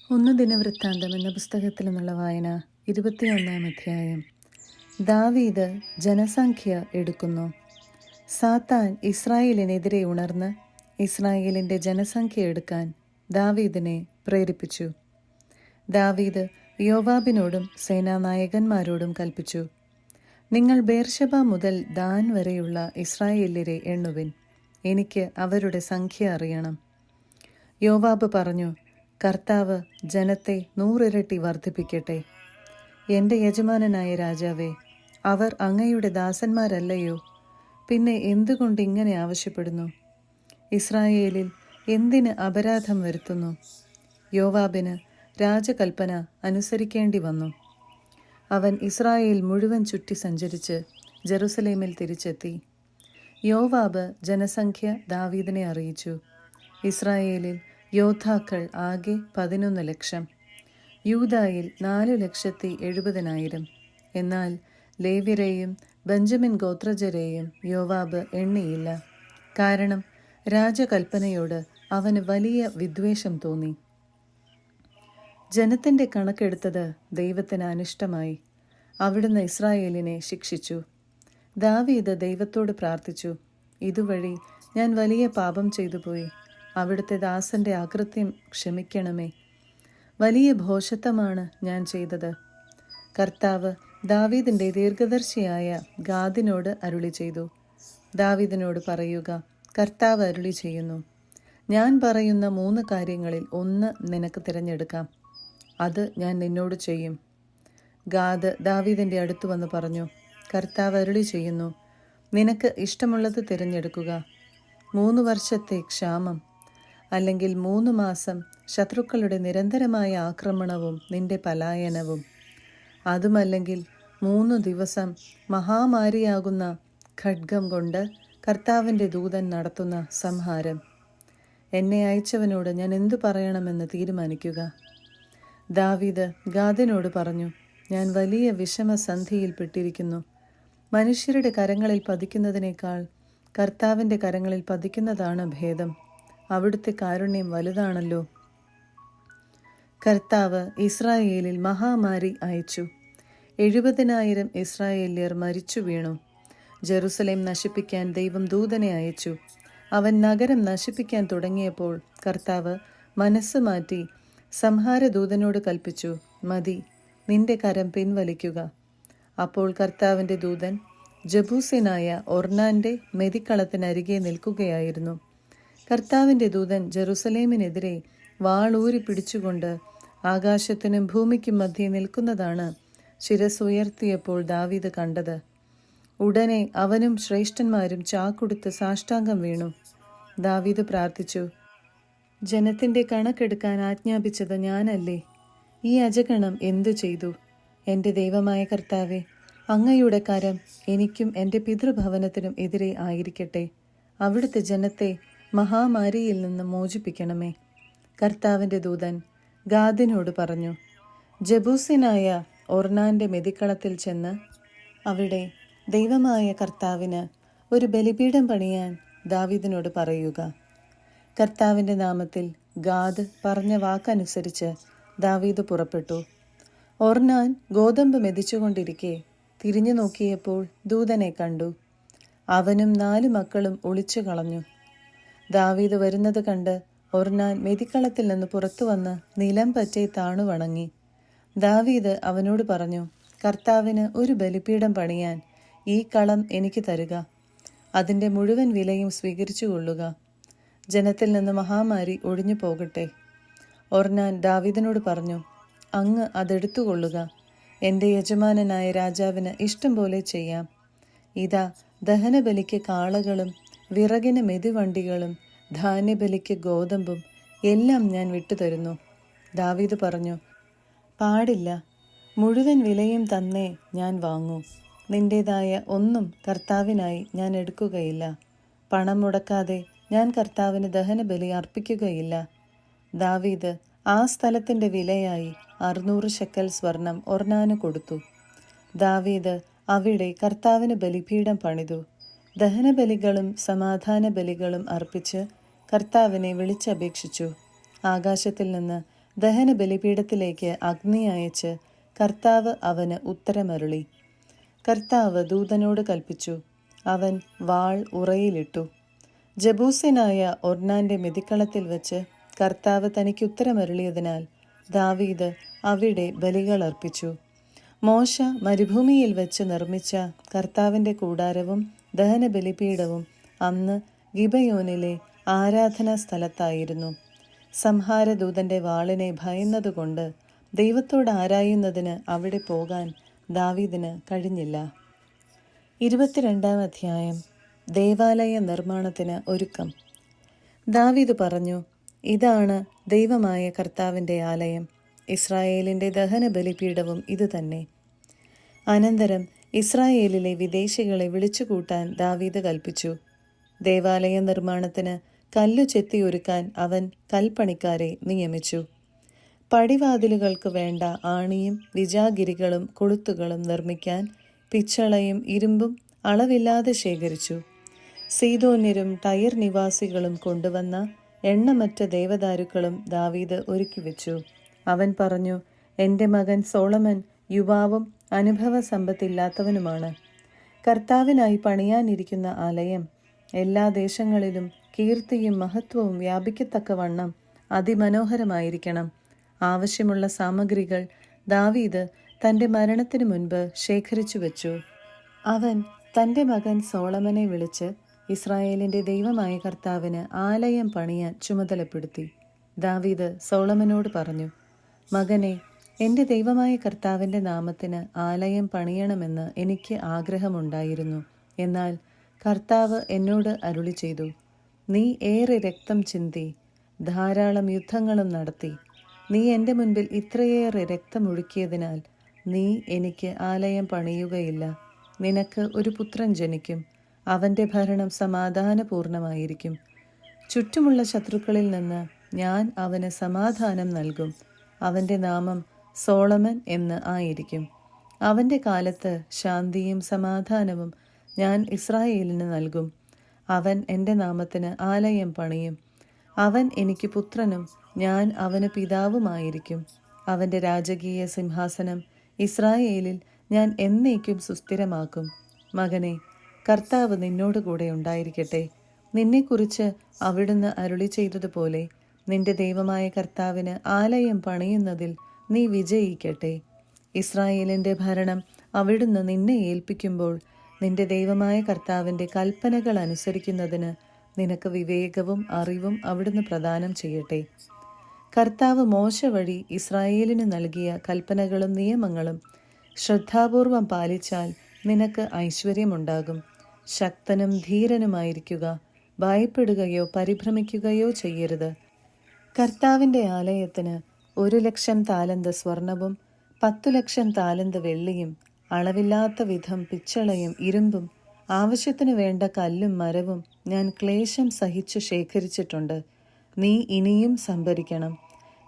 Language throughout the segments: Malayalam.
ഒന്ന് ദിനവൃത്താന്തം എന്ന പുസ്തകത്തിൽ നിന്നുള്ള വായന 21 അധ്യായം. ദാവീദ് ജനസംഖ്യ എടുക്കുന്നു. സാത്താൻ ഇസ്രായേലിനെതിരെ ഉണർന്ന് ഇസ്രായേലിൻ്റെ ജനസംഖ്യ എടുക്കാൻ ദാവീദിനെ പ്രേരിപ്പിച്ചു. ദാവീദ് യോവാബിനോടും സേനാനായകന്മാരോടും കൽപ്പിച്ചു, നിങ്ങൾ ബേർശബ മുതൽ ദാൻ വരെയുള്ള ഇസ്രായേല്യരെ എണ്ണുവിൻ, എനിക്ക് അവരുടെ സംഖ്യ അറിയണം. യോവാബ് പറഞ്ഞു, കർത്താവ് ജനത്തെ 100 ഇരട്ടി വർദ്ധിപ്പിക്കട്ടെ. എൻ്റെ യജമാനനായ രാജാവേ, അവർ അങ്ങയുടെ ദാസന്മാരല്ലയോ? പിന്നെ എന്തുകൊണ്ട് ഇങ്ങനെ ആവശ്യപ്പെടുന്നു? ഇസ്രായേലിൽ എന്തിന് അപരാധം വരുത്തുന്നു? യോവാബിന് രാജകൽപ്പന അനുസരിക്കേണ്ടി വന്നു. അവൻ ഇസ്രായേൽ മുഴുവൻ ചുറ്റി സഞ്ചരിച്ച് ജെറുസലേമിൽ തിരിച്ചെത്തി. യോവാബ് ജനസംഖ്യ ദാവീദിനെ അറിയിച്ചു. ഇസ്രായേലിൽ യോദ്ധാക്കൾ ആകെ 11 ലക്ഷം, യൂദായിൽ 4,70,000. എന്നാൽ ലേവ്യരെയും ബെഞ്ചമിൻ ഗോത്രജരെയും യോവാബ് എണ്ണിയില്ല. കാരണം രാജകൽപ്പനയോട് അവന് വലിയ വിദ്വേഷം തോന്നി. ജനത്തിൻ്റെ കണക്കെടുത്തത് ദൈവത്തിന് അനിഷ്ടമായി. അവിടുന്ന് ഇസ്രായേലിനെ ശിക്ഷിച്ചു. ദാവീദ് ദൈവത്തോട് പ്രാർത്ഥിച്ചു, ഇതുവഴി ഞാൻ വലിയ പാപം ചെയ്തുപോയി. അവിടുത്തെ ദാസന്റെ അകൃത്യം ക്ഷമിക്കണമേ. വലിയ ഭോഷത്വമാണ് ഞാൻ ചെയ്തത്. കർത്താവ് ദാവീദിൻ്റെ ദീർഘദർശിയായ ഗാദിനോട് അരുളി ചെയ്തു, ദാവീദിനോട് പറയുക, കർത്താവ് അരുളി ചെയ്യുന്നു, ഞാൻ പറയുന്ന 3 കാര്യങ്ങളിൽ ഒന്ന് നിനക്ക് തിരഞ്ഞെടുക്കാം, അത് ഞാൻ നിന്നോട് ചെയ്യും. ഗാദ് ദാവീദിൻ്റെ അടുത്ത് വന്ന് പറഞ്ഞു, കർത്താവ് അരുളി ചെയ്യുന്നു, നിനക്ക് ഇഷ്ടമുള്ളത് തിരഞ്ഞെടുക്കുക. 3 വർഷത്തെ ക്ഷാമം, അല്ലെങ്കിൽ 3 മാസം ശത്രുക്കളുടെ നിരന്തരമായ ആക്രമണവും നിന്റെ പലായനവും, അതുമല്ലെങ്കിൽ 3 ദിവസം മഹാമാരിയാകുന്ന ഖഡ്ഗം കൊണ്ട് കർത്താവിൻ്റെ ദൂതൻ നടത്തുന്ന സംഹാരം. എന്നെ അയച്ചവനോട് ഞാൻ എന്തു പറയണമെന്ന് തീരുമാനിക്കുക. ദാവീദ് ഗാദിനോട് പറഞ്ഞു, ഞാൻ വലിയ വിഷമസന്ധിയിൽപ്പെട്ടിരിക്കുന്നു. മനുഷ്യരുടെ കരങ്ങളിൽ പതിക്കുന്നതിനേക്കാൾ കർത്താവിൻ്റെ കരങ്ങളിൽ പതിക്കുന്നതാണ് ഭേദം. അവിടുത്തെ കാരുണ്യം വലുതാണല്ലോ. കർത്താവ് ഇസ്രായേലിൽ മഹാമാരി അയച്ചു. 70,000 ഇസ്രായേല്യർ മരിച്ചു വീണു. ജെറുസലേം നശിപ്പിക്കാൻ ദൈവം ദൂതനെ അയച്ചു. അവൻ നഗരം നശിപ്പിക്കാൻ തുടങ്ങിയപ്പോൾ കർത്താവ് മനസ്സ് മാറ്റി സംഹാരദൂതനോട് കൽപ്പിച്ചു, മതി, നിന്റെ കരം പിൻവലിക്കുക. അപ്പോൾ കർത്താവിൻ്റെ ദൂതൻ ജബൂസ്യനായ ഒർന്നാൻ്റെ മെതിക്കളത്തിനരികെ നിൽക്കുകയായിരുന്നു. കർത്താവിൻ്റെ ദൂതൻ ജെറുസലേമിനെതിരെ വാളൂരി പിടിച്ചുകൊണ്ട് ആകാശത്തിനും ഭൂമിക്കും മധ്യേ നിൽക്കുന്നതാണ് ശിരസുയർത്തിയപ്പോൾ ദാവീദ് കണ്ടത്. ഉടനെ അവനും ശ്രേഷ്ഠന്മാരും ചാക്കുടുത്ത് സാഷ്ടാംഗം വീണു. ദാവീദ് പ്രാർത്ഥിച്ചു, ജനത്തിൻ്റെ കണക്കെടുക്കാൻ ആജ്ഞാപിച്ചത് ഞാനല്ലേ? ഈ അജഗണം എന്തു ചെയ്തു? എൻ്റെ ദൈവമായ കർത്താവേ, അങ്ങയുടെ കരം എനിക്കും എൻ്റെ പിതൃഭവനത്തിനും എതിരെ ആയിരിക്കട്ടെ. അവിടുത്തെ ജനത്തെ മഹാമാരിയിൽ നിന്ന് മോചിപ്പിക്കണമേ. കർത്താവിൻ്റെ ദൂതൻ ഗാദിനോട് പറഞ്ഞു, ജബൂസ്യനായ ഒർന്നാൻ്റെ മെതിക്കളത്തിൽ ചെന്ന് അവിടെ ദൈവമായ കർത്താവിന് ഒരു ബലിപീഠം പണിയാൻ ദാവീദിനോട് പറയുക. കർത്താവിൻ്റെ നാമത്തിൽ ഗാദ് പറഞ്ഞ വാക്കനുസരിച്ച് ദാവീദ് പുറപ്പെട്ടു. ഒർന്നാൻ ഗോതമ്പ് മെതിച്ചുകൊണ്ടിരിക്കെ തിരിഞ്ഞു നോക്കിയപ്പോൾ ദൂതനെ കണ്ടു. അവനും 4 മക്കളും ഒളിച്ചു കളഞ്ഞു. ദാവീദ് വരുന്നത് കണ്ട് ഒർന്നാൻ മെതിക്കളത്തിൽ നിന്ന് പുറത്തു വന്ന് നിലം പറ്റി താണു വണങ്ങി. ദാവീദ് അവനോട് പറഞ്ഞു, കർത്താവിന് ഒരു ബലിപീഠം പണിയാൻ ഈ കളം എനിക്ക് തരുക. അതിൻ്റെ മുഴുവൻ വിലയും സ്വീകരിച്ചു കൊള്ളുക. ജനത്തിൽ നിന്ന് മഹാമാരി ഒഴിഞ്ഞു പോകട്ടെ. ഒർന്നാൻ ദാവീദിനോട് പറഞ്ഞു, അങ്ങ് അതെടുത്തുകൊള്ളുക. എൻ്റെ യജമാനനായ രാജാവിന് ഇഷ്ടം പോലെ ചെയ്യാം. ഇതാ, ദഹനബലിക്ക് കാളകളും വിറകിന് മെതിവണ്ടികളും ധാന്യബലിക്ക് ഗോതമ്പും എല്ലാം ഞാൻ വിട്ടുതരുന്നു. ദാവീദ് പറഞ്ഞു, പാടില്ല, മുഴുവൻ വിലയും തന്നേ ഞാൻ വാങ്ങൂ. നിന്റേതായ ഒന്നും കർത്താവിനായി ഞാൻ എടുക്കുകയില്ല. പണം മുടക്കാതെ ഞാൻ കർത്താവിന് ദഹനബലി അർപ്പിക്കുകയില്ല. ദാവീദ് ആ സ്ഥലത്തിൻ്റെ വിലയായി 600 ശെക്കൽ സ്വർണം ഒർന്നാന് കൊടുത്തു. ദാവീദ് അവിടെ കർത്താവിന് ബലിപീഠം പണിതു. ദഹനബലികളും സമാധാന ബലികളും അർപ്പിച്ച് കർത്താവിനെ വിളിച്ചപേക്ഷിച്ചു. ആകാശത്തിൽ നിന്ന് ദഹന ബലിപീഠത്തിലേക്ക് അഗ്നി അയച്ച് കർത്താവ് അവന് ഉത്തരമരുളി. കർത്താവ് ദൂതനോട് കൽപ്പിച്ചു. അവൻ വാൾ ഉറയിലിട്ടു. ജബൂസ്യനായ ഒർന്നാന്റെ മെതിക്കളത്തിൽ വെച്ച് കർത്താവ് തനിക്ക് ഉത്തരമരുളിയതിനാൽ ദാവീദ് അവിടെ ബലികൾ അർപ്പിച്ചു. മോശ മരുഭൂമിയിൽ വെച്ച് നിർമ്മിച്ച കർത്താവിൻ്റെ കൂടാരവും ദഹന ബലിപീഠവും അന്ന് ഗിബയോനിലെ ആരാധനാ സ്ഥലത്തായിരുന്നു. സംഹാരദൂതന്റെ വാളിനെ ഭയന്നതുകൊണ്ട് ദൈവത്തോട് ആരായുന്നതിന് അവിടെ പോകാൻ ദാവീദിന് കഴിഞ്ഞില്ല. 22-ാം അധ്യായം. ദേവാലയ നിർമ്മാണത്തിന് ഒരുക്കം. ദാവീദ് പറഞ്ഞു, ഇതാണ് ദൈവമായ കർത്താവിൻ്റെ ആലയം, ഇസ്രായേലിൻ്റെ ദഹന ബലിപീഠവും ഇതുതന്നെ. അനന്തരം ഇസ്രായേലിലെ വിദേശികളെ വിളിച്ചുകൂട്ടാൻ ദാവീദ് കൽപ്പിച്ചു. ദേവാലയ നിർമ്മാണത്തിന് കല്ലു ചെത്തിയൊരുക്കാൻ അവൻ കൽപ്പണിക്കാരെ നിയമിച്ചു. പടിവാതിലുകൾക്ക് വേണ്ട ആണിയും വിജാഗിരികളും കൊളുത്തുകളും നിർമ്മിക്കാൻ പിച്ചളയും ഇരുമ്പും അളവില്ലാതെ ശേഖരിച്ചു. സീദോന്യരും ടയർ നിവാസികളും കൊണ്ടുവന്ന എണ്ണമറ്റ ദേവദാരുക്കളും ദാവീദ് ഒരുക്കിവെച്ചു. അവൻ പറഞ്ഞു, എൻ്റെ മകൻ സോളമൻ യുവാവും അനുഭവ സമ്പത്തില്ലാത്തവനുമാണ്. കർത്താവിനായി പണിയാനിരിക്കുന്ന ആലയം എല്ലാ ദേശങ്ങളിലും കീർത്തിയും മഹത്വവും വ്യാപിക്കത്തക്കവണ്ണം അതിമനോഹരമായിരിക്കണം. ആവശ്യമുള്ള സാമഗ്രികൾ ദാവീദ് തൻ്റെ മരണത്തിനു മുൻപ് ശേഖരിച്ചു വെച്ചു. അവൻ തൻ്റെ മകൻ സോളമനെ വിളിച്ച് ഇസ്രായേലിൻ്റെ ദൈവമായ കർത്താവിന് ആലയം പണിയാൻ ചുമതലപ്പെടുത്തി. ദാവീദ് സോളമനോട് പറഞ്ഞു, മകനെ, എൻ്റെ ദൈവമായ കർത്താവിൻ്റെ നാമത്തിന് ആലയം പണിയണമെന്ന് എനിക്ക് ആഗ്രഹമുണ്ടായിരുന്നു. എന്നാൽ കർത്താവ് എന്നോട് അരുളി ചെയ്തു, നീ ഏറെ രക്തം ചിന്തി ധാരാളം യുദ്ധങ്ങളും നടത്തി. നീ എൻ്റെ മുൻപിൽ ഇത്രയേറെ രക്തമൊഴുക്കിയതിനാൽ നീ എനിക്ക് ആലയം പണിയുകയില്ല. നിനക്ക് ഒരു പുത്രൻ ജനിക്കും. അവൻ്റെ ഭരണം സമാധാനപൂർണമായിരിക്കും. ചുറ്റുമുള്ള ശത്രുക്കളിൽ നിന്ന് ഞാൻ അവന് സമാധാനം നൽകും. അവൻ്റെ നാമം സോളമൻ എന്ന് ആയിരിക്കും. അവൻ്റെ കാലത്ത് ശാന്തിയും സമാധാനവും ഞാൻ ഇസ്രായേലിന് നൽകും. അവൻ എൻ്റെ നാമത്തിന് ആലയം പണിയും. അവൻ എനിക്ക് പുത്രനും ഞാൻ അവന് പിതാവുമായിരിക്കും. അവൻ്റെ രാജകീയ സിംഹാസനം ഇസ്രായേലിൽ ഞാൻ എന്നേക്കും സുസ്ഥിരമാക്കും. മകനെ, കർത്താവ് നിന്നോടുകൂടെ ഉണ്ടായിരിക്കട്ടെ. നിന്നെക്കുറിച്ച് അവിടുന്ന് അരുളി ചെയ്തതുപോലെ നിന്റെ ദൈവമായ കർത്താവിന് ആലയം പണിയുന്നതിൽ നീ വിജയിക്കട്ടെ. ഇസ്രായേലിൻ്റെ ഭരണം അവിടുന്ന് നിന്നെ ഏൽപ്പിക്കുമ്പോൾ നിന്റെ ദൈവമായ കർത്താവിൻ്റെ കൽപ്പനകൾ അനുസരിക്കുന്നതിന് നിനക്ക് വിവേകവും അറിവും അവിടുന്ന് പ്രദാനം ചെയ്യട്ടെ. കർത്താവ് മോശ വഴി ഇസ്രായേലിന് നൽകിയ കൽപ്പനകളും നിയമങ്ങളും ശ്രദ്ധാപൂർവം പാലിച്ചാൽ നിനക്ക് ഐശ്വര്യമുണ്ടാകും. ശക്തനും ധീരനുമായിരിക്കുക. ഭയപ്പെടുകയോ പരിഭ്രമിക്കുകയോ ചെയ്യരുത്. കർത്താവിൻ്റെ ആലയത്തിന് 1,00,000 താലന്ത് സ്വർണവും 10,00,000 താലന്ത് വെള്ളിയും അളവില്ലാത്ത വിധം പിച്ചളയും ഇരുമ്പും ആവശ്യത്തിനു വേണ്ട കല്ലും മരവും ഞാൻ ക്ലേശം സഹിച്ചു ശേഖരിച്ചിട്ടുണ്ട്. നീ ഇനിയും സംഭരിക്കണം.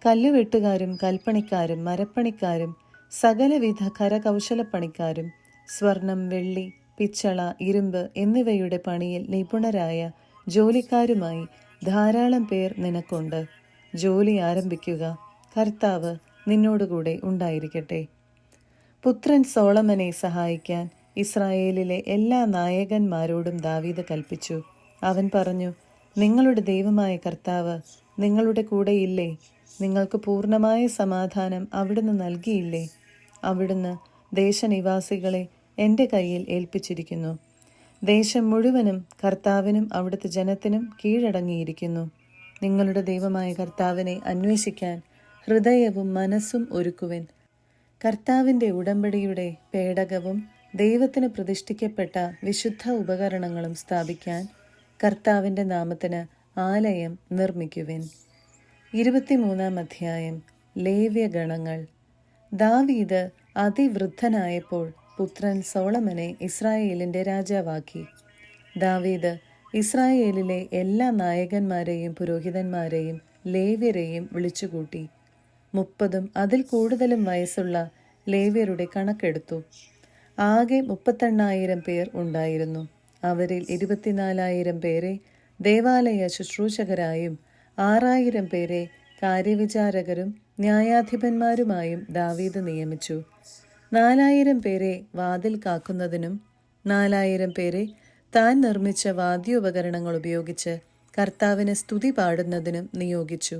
കല്ലുവെട്ടുകാരും കൽപ്പണിക്കാരും മരപ്പണിക്കാരും സകലവിധ കരകൗശലപ്പണിക്കാരും സ്വർണം, വെള്ളി, പിച്ചള, ഇരുമ്പ് എന്നിവയുടെ പണിയിൽ നിപുണരായ ജോലിക്കാരുമായി ധാരാളം പേർ നിനക്കുണ്ട്. ജോലി ആരംഭിക്കുക. കർത്താവ് നിന്നോടുകൂടെ ഉണ്ടായിരിക്കട്ടെ. പുത്രൻ സോളമനെ സഹായിക്കാൻ ഇസ്രായേലിലെ എല്ലാ നായകന്മാരോടും ദാവീദ് കൽപ്പിച്ചു. അവൻ പറഞ്ഞു, നിങ്ങളുടെ ദൈവമായ കർത്താവ് നിങ്ങളുടെ കൂടെയില്ലേ? നിങ്ങൾക്ക് പൂർണ്ണമായ സമാധാനം അവിടുന്ന് നൽകിയില്ലേ? അവിടുന്ന് ദേശനിവാസികളെ എൻ്റെ കയ്യിൽ ഏൽപ്പിച്ചിരിക്കുന്നു. ദേശം മുഴുവനും കർത്താവിനും അവിടുത്തെ ജനത്തിനും കീഴടങ്ങിയിരിക്കുന്നു. നിങ്ങളുടെ ദൈവമായ കർത്താവിനെ അന്വേഷിക്കാൻ ഹൃദയവും മനസ്സും ഒരുക്കുവിൻ. കർത്താവിൻ്റെ ഉടമ്പടിയുടെ പേടകവും ദൈവത്തിന് പ്രതിഷ്ഠിക്കപ്പെട്ട വിശുദ്ധ ഉപകരണങ്ങളും സ്ഥാപിക്കാൻ കർത്താവിൻ്റെ നാമത്തിന് ആലയം നിർമ്മിക്കുവിൻ. 23-ാം അധ്യായം. ലേവ്യഗണങ്ങൾ. ദാവീദ് അതിവൃദ്ധനായപ്പോൾ പുത്രൻ സോളമനെ ഇസ്രായേലിൻ്റെ രാജാവാക്കി. ദാവീദ് ഇസ്രായേലിലെ എല്ലാ നായകന്മാരെയും പുരോഹിതന്മാരെയും ലേവ്യരെയും വിളിച്ചുകൂട്ടി. 30 അതിൽ കൂടുതലും വയസ്സുള്ള ലേവ്യരുടെ കണക്കെടുത്തു. ആകെ 38,000 പേർ ഉണ്ടായിരുന്നു. അവരിൽ 24,000 പേരെ ദേവാലയ ശുശ്രൂഷകരായും 6,000 പേരെ കാര്യവിചാരകരും ന്യായാധിപന്മാരുമായും ദാവീദ് നിയമിച്ചു. 4000 പേരെ വാതിൽ കാക്കുന്നതിനും 4000 പേരെ താൻ നിർമ്മിച്ച വാദ്യോപകരണങ്ങൾ ഉപയോഗിച്ച് കർത്താവിന് സ്തുതി പാടുന്നതിനും നിയോഗിച്ചു.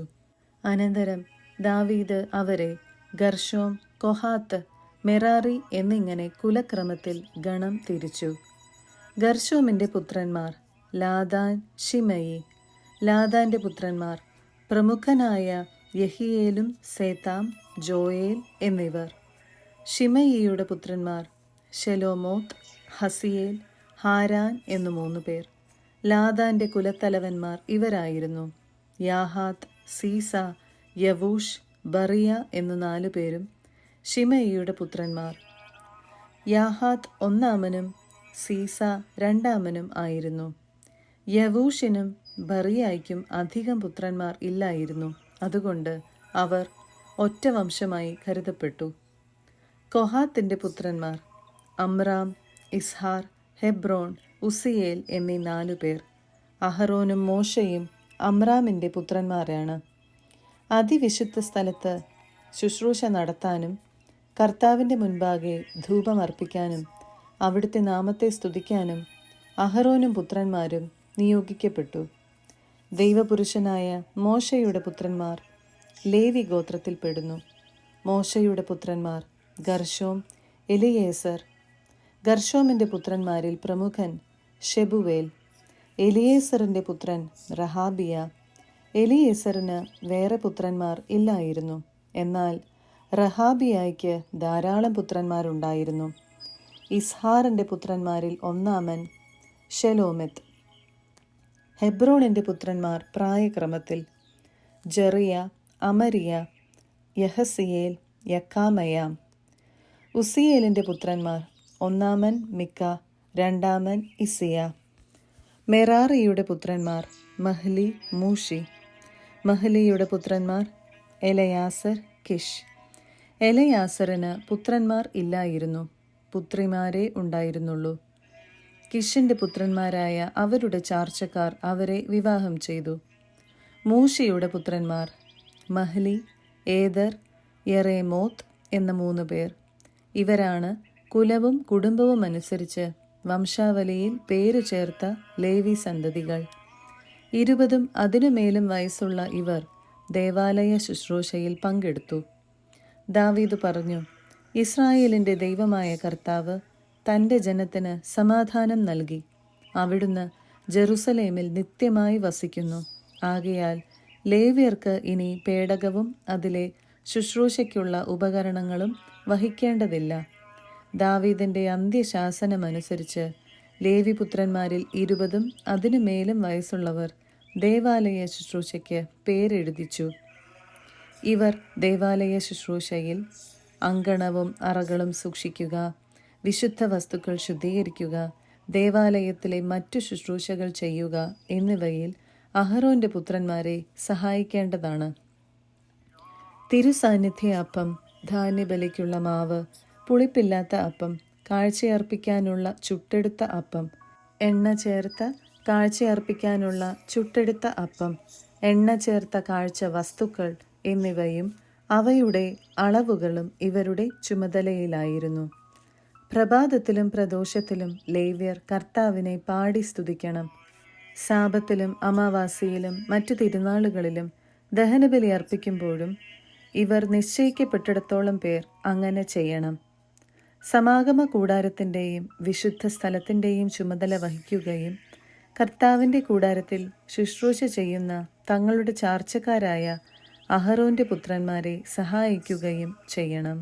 അനന്തരം ദാവീദ് അവരെ ഗർശോം, കൊഹാത്ത്, മെറാറി എന്നിങ്ങനെ കുലക്രമത്തിൽ ഗണം തിരിച്ചു. ഗർശോമിൻ്റെ പുത്രന്മാർ ലാദാൻ, ശിമയി. ലാദാന്റെ പുത്രന്മാർ പ്രമുഖനായ യഹിയേലും സേതാം, ജോയേൽ എന്നിവർ. ശിമയിയുടെ പുത്രന്മാർ ശെലോമോത്ത്, ഹസിയേൽ, ഹാരാൻ എന്നു 3 പേർ. ലാദാന്റെ കുലത്തലവന്മാർ ഇവരായിരുന്നു: യാഹാത്ത്, സീസ, യവൂഷ്, ബറിയ എന്നു 4 പേരും ശിമയിയുടെ പുത്രന്മാർ. യാഹാത്ത് ഒന്നാമനും സീസ രണ്ടാമനും ആയിരുന്നു. യവൂഷിനും ബറിയായ്ക്കും അധികം പുത്രന്മാർ ഇല്ലായിരുന്നു. അതുകൊണ്ട് അവർ ഒറ്റ വംശമായി കരുതപ്പെട്ടു. കൊഹാത്തിന്റെ പുത്രന്മാർ അമ്രാം, ഇസ്ഹാർ, ഹെബ്രോൺ, ഉസിയേൽ എന്നീ 4 പേർ. അഹറോനും മോശയും അമ്രാമിൻ്റെ പുത്രന്മാരാണ്. അതിവിശുദ്ധ സ്ഥലത്ത് ശുശ്രൂഷ നടത്താനും കർത്താവിൻ്റെ മുൻപാകെ ധൂപമർപ്പിക്കാനും അവിടുത്തെ നാമത്തെ സ്തുതിക്കാനും അഹറോനും പുത്രന്മാരും നിയോഗിക്കപ്പെട്ടു. ദൈവപുരുഷനായ മോശയുടെ പുത്രന്മാർ ലേവി ഗോത്രത്തിൽപ്പെടുന്നു. മോശയുടെ പുത്രന്മാർ ഗർശോം, എലിയേസർ. ഗർശോമിൻ്റെ പുത്രന്മാരിൽ പ്രമുഖൻ ഷെബുവേൽ. എലിയേസറിൻ്റെ പുത്രൻ റഹാബിയ. എലിയേസറിന് വേറെ പുത്രന്മാർ ഇല്ലായിരുന്നു. എന്നാൽ റഹാബിയായ്ക്ക് ധാരാളം പുത്രന്മാരുണ്ടായിരുന്നു. ഇസ്ഹാറിൻ്റെ പുത്രന്മാരിൽ ഒന്നാമൻ ഷെലോമെത്ത്. ഹെബ്രോണിൻ്റെ പുത്രന്മാർ പ്രായക്രമത്തിൽ ജെറിയ, അമരിയ, യഹസിയേൽ, യക്കാമയാം. ഉസിയേലിൻ്റെ പുത്രന്മാർ ഒന്നാമൻ മിക്ക, രണ്ടാമൻ ഇസിയ. മെറാറിയുടെ പുത്രന്മാർ മഹ്ലി, മൂഷി. മഹ്ലിയുടെ പുത്രന്മാർ എലയാസർ, കിഷ്. എലയാസറിന് പുത്രന്മാർ ഇല്ലായിരുന്നു, പുത്രിമാരേ ഉണ്ടായിരുന്നുള്ളൂ. കിഷിൻ്റെ പുത്രന്മാരായ അവരുടെ ചാർച്ചക്കാർ അവരെ വിവാഹം ചെയ്തു. മൂഷിയുടെ പുത്രന്മാർ മഹ്ലി, ഏദർ, യെറേമോത്ത് എന്ന 3 പേർ. ഇവരാണ് കുലവും കുടുംബവും അനുസരിച്ച് വംശാവലിയിൽ പേരു ചേർത്ത ലേവി സന്തതികൾ. 20 അതിനുമേലും വയസ്സുള്ള ഇവർ ദേവാലയ ശുശ്രൂഷയിൽ പങ്കെടുത്തു. ദാവീദ് പറഞ്ഞു: ഇസ്രായേലിൻ്റെ ദൈവമായ കർത്താവ് തൻ്റെ ജനത്തിന് സമാധാനം നൽകി. അവിടുന്ന് ജെറുസലേമിൽ നിത്യമായി വസിക്കുന്നു. ആകയാൽ ലേവ്യർക്ക് ഇനി പേടകവും അതിലെ ശുശ്രൂഷയ്ക്കുള്ള ഉപകരണങ്ങളും വഹിക്കേണ്ടതില്ല. ദാവീദിൻ്റെ അന്ത്യശാസനമനുസരിച്ച് ലേവിപുത്രന്മാരിൽ 20 അതിനുമേലും വയസ്സുള്ളവർ ദേവാലയ ശുശ്രൂഷയ്ക്ക് പേരെഴുതിച്ചു. ഇവർ ദേവാലയ ശുശ്രൂഷയിൽ അങ്കണവും അറകളും സൂക്ഷിക്കുക, വിശുദ്ധ വസ്തുക്കൾ ശുദ്ധീകരിക്കുക, ദേവാലയത്തിലെ മറ്റു ശുശ്രൂഷകൾ ചെയ്യുക എന്നിവയിൽ അഹറോന്റെ പുത്രന്മാരെ സഹായിക്കേണ്ടതാണ്. തിരുസാന്നിധ്യ അപ്പം, ധാന്യബലിക്കുള്ള മാവ്, പുളിപ്പില്ലാത്ത അപ്പം, കാഴ്ചയർപ്പിക്കാനുള്ള ചുട്ടെടുത്ത അപ്പം, എണ്ണ ചേർത്ത കാഴ്ചയർപ്പിക്കാനുള്ള ചുട്ടെടുത്ത അപ്പം, എണ്ണ ചേർത്ത കാഴ്ച വസ്തുക്കൾ എന്നിവയും അവയുടെ അളവുകളും ഇവരുടെ ചുമതലയിലായിരുന്നു. പ്രഭാതത്തിലും പ്രദോഷത്തിലും ലേവ്യർ കർത്താവിനെ പാടി സ്തുതിക്കണം. സാബത്തിലും അമാവാസിയിലും മറ്റു തിരുനാളുകളിലും ദഹനബലി അർപ്പിക്കുമ്പോഴും ഇവർ നിശ്ചയിക്കപ്പെട്ടിടത്തോളം പേർ അങ്ങനെ ചെയ്യണം. സമാഗമ കൂടാരത്തിൻ്റെയും വിശുദ്ധ സ്ഥലത്തിൻ്റെയും ചുമതല വഹിക്കുകയും കർത്താവിൻ്റെ കൂടാരത്തിൽ ശുശ്രൂഷ ചെയ്യുന്ന തങ്ങളുടെ ചാർച്ചക്കാരായ അഹറോന്റെ പുത്രന്മാരെ സഹായിക്കുകയും ചെയ്യണം.